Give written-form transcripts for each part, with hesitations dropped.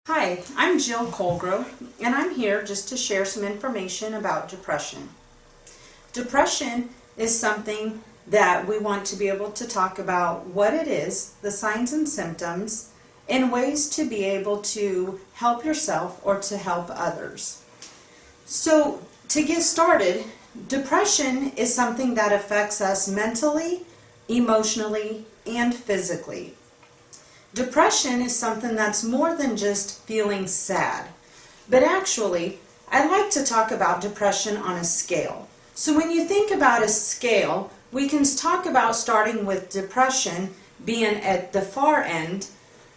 Hi, I'm Jill Colgrove, and I'm here just to share some information about depression. Depression is something that we want to be able to talk about what it is, the signs and symptoms, and ways to be able to help yourself or to help others. So, to get started, depression is something that affects us mentally, emotionally, and physically. Depression is something that's more than just feeling sad. But actually, I like to talk about depression on a scale. So when you think about a scale, we can talk about starting with depression being at the far end,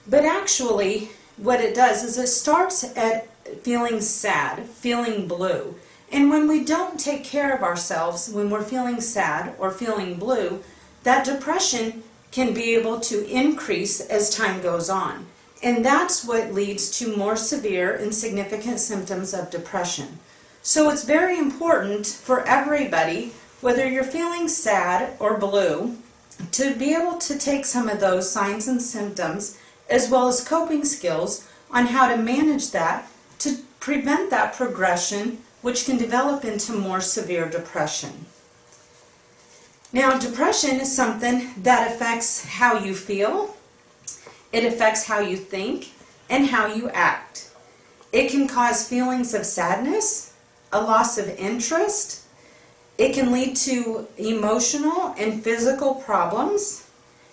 but actually what it does is it starts at feeling sad, feeling blue. And when we don't take care of ourselves, when we're feeling sad or feeling blue, that depression can be able to increase as time goes on. And that's what leads to more severe and significant symptoms of depression. So it's very important for everybody, whether you're feeling sad or blue, to be able to take some of those signs and symptoms as well as coping skills on how to manage that to prevent that progression, which can develop into more severe depression. Now, depression is something that affects how you feel, it affects how you think, and how you act. It can cause feelings of sadness, a loss of interest. It can lead to emotional and physical problems.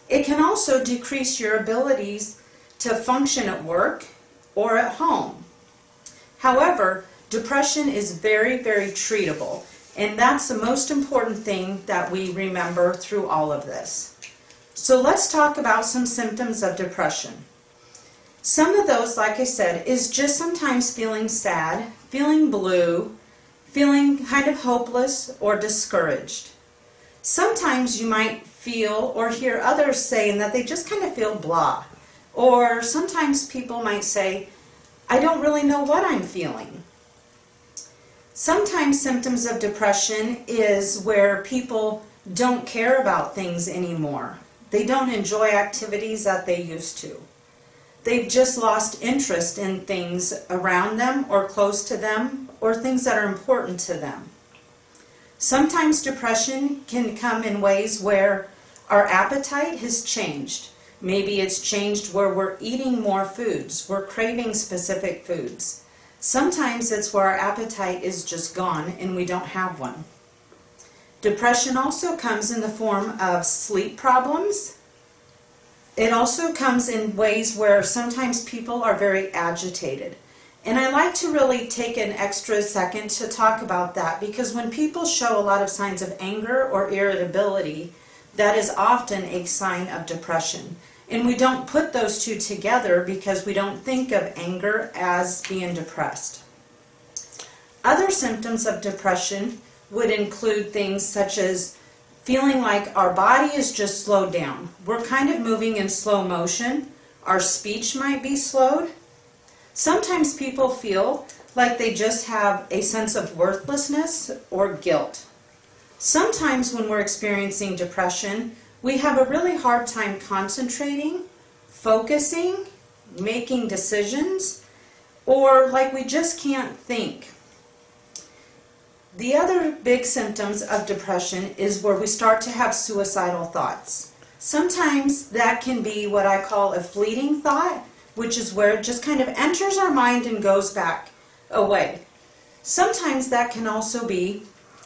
It can also decrease your abilities to function at work or at home. However, depression is very, very treatable. And that's the most important thing that we remember through all of this. So let's talk about some symptoms of depression. Some of those, like I said, is just sometimes feeling sad, feeling blue, feeling kind of hopeless or discouraged. Sometimes you might feel or hear others saying that they just kind of feel blah. Or sometimes people might say, I don't really know what I'm feeling. Sometimes symptoms of depression is where people don't care about things anymore. They don't enjoy activities that they used to. They've just lost interest in things around them or close to them or things that are important to them. Sometimes depression can come in ways where our appetite has changed. Maybe it's changed where we're eating more foods, we're craving specific foods. Sometimes it's where our appetite is just gone and we don't have one. Depression also comes in the form of sleep problems. It also comes in ways where sometimes people are very agitated. And I like to really take an extra second to talk about that, because when people show a lot of signs of anger or irritability, that is often a sign of depression. And we don't put those two together because we don't think of anger as being depressed. Other symptoms of depression would include things such as feeling like our body is just slowed down. We're kind of moving in slow motion. Our speech might be slowed. Sometimes people feel like they just have a sense of worthlessness or guilt. Sometimes when we're experiencing depression, we have a really hard time concentrating, focusing, making decisions, or like we just can't think. The other big symptoms of depression is where we start to have suicidal thoughts. Sometimes that can be what I call a fleeting thought, which is where it just kind of enters our mind and goes back away. Sometimes that can also be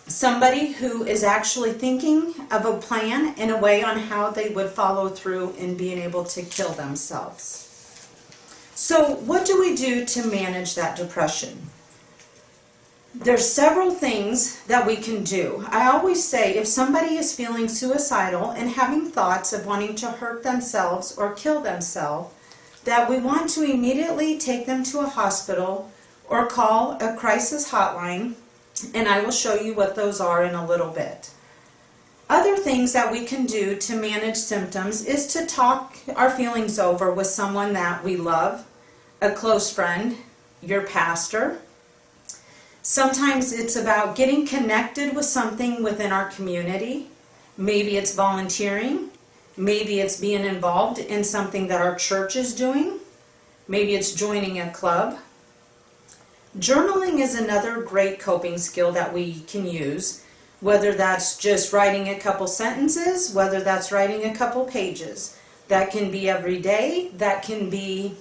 somebody who is actually thinking of a plan and a way on how they would follow through in being able to kill themselves. So what do we do to manage that depression? There's several things that we can do. I always say if somebody is feeling suicidal and having thoughts of wanting to hurt themselves or kill themselves, that we want to immediately take them to a hospital or call a crisis hotline, and I will show you what those are in a little bit. Other things that we can do to manage symptoms is to talk our feelings over with someone that we love, a close friend, your pastor. Sometimes it's about getting connected with something within our community. Maybe it's volunteering. Maybe it's being involved in something that our church is doing. Maybe it's joining a club. Journaling is another great coping skill that we can use, whether that's just writing a couple sentences, whether that's writing a couple pages. That can be every day, that can be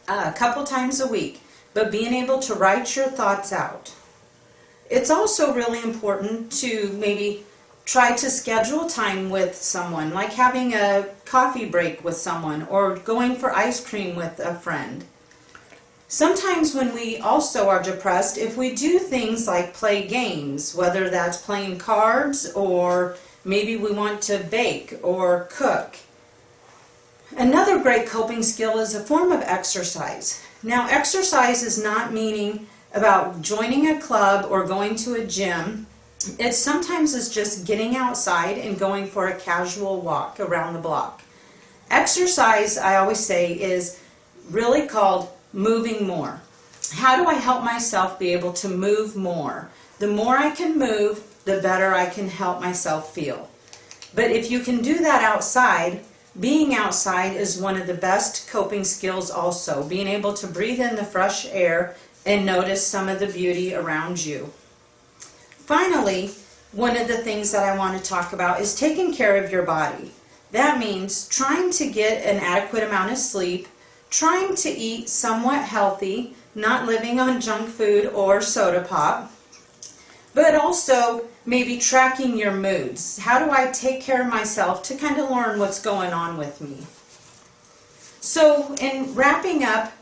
a couple times a week, but being able to write your thoughts out. It's also really important to maybe try to schedule time with someone, like having a coffee break with someone or going for ice cream with a friend. Sometimes when we also are depressed, if we do things like play games, whether that's playing cards or maybe we want to bake or cook. Another great coping skill is a form of exercise. Now, exercise is not meaning about joining a club or going to a gym. It sometimes is just getting outside and going for a casual walk around the block. Exercise, I always say, is really called moving more. How do I help myself be able to move more? The more I can move, the better I can help myself feel. But if you can do that outside, being outside is one of the best coping skills also. Being able to breathe in the fresh air and notice some of the beauty around you. Finally, one of the things that I want to talk about is taking care of your body. That means trying to get an adequate amount of sleep, trying to eat somewhat healthy, not living on junk food or soda pop, but also maybe tracking your moods. How do I take care of myself to kind of learn what's going on with me? So in wrapping up,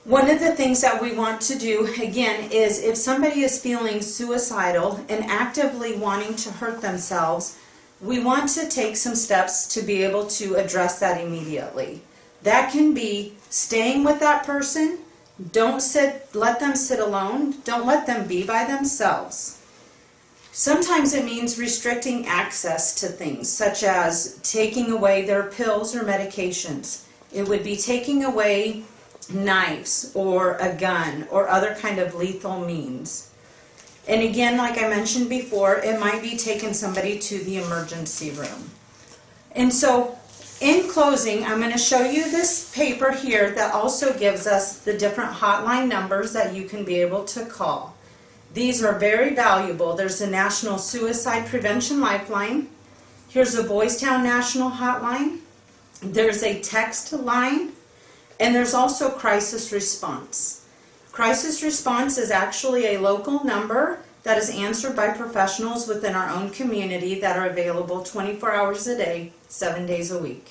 one of the things that we want to do, again, is if somebody is feeling suicidal and actively wanting to hurt themselves, we want to take some steps to be able to address that immediately. That can be staying with that person. Don't let them sit alone. Don't let them be by themselves. Sometimes it means restricting access to things, such as taking away their pills or medications. It would be taking away knives or a gun or other kind of lethal means. And again, like I mentioned before, it might be taking somebody to the emergency room. And so, in closing, I'm going to show you this paper here that also gives us the different hotline numbers that you can be able to call. These are very valuable. There's the National Suicide Prevention Lifeline. Here's a Boys Town National Hotline. There's a text line. And there's also crisis response. Crisis response is actually a local number that is answered by professionals within our own community that are available 24 hours a day, 7 days a week.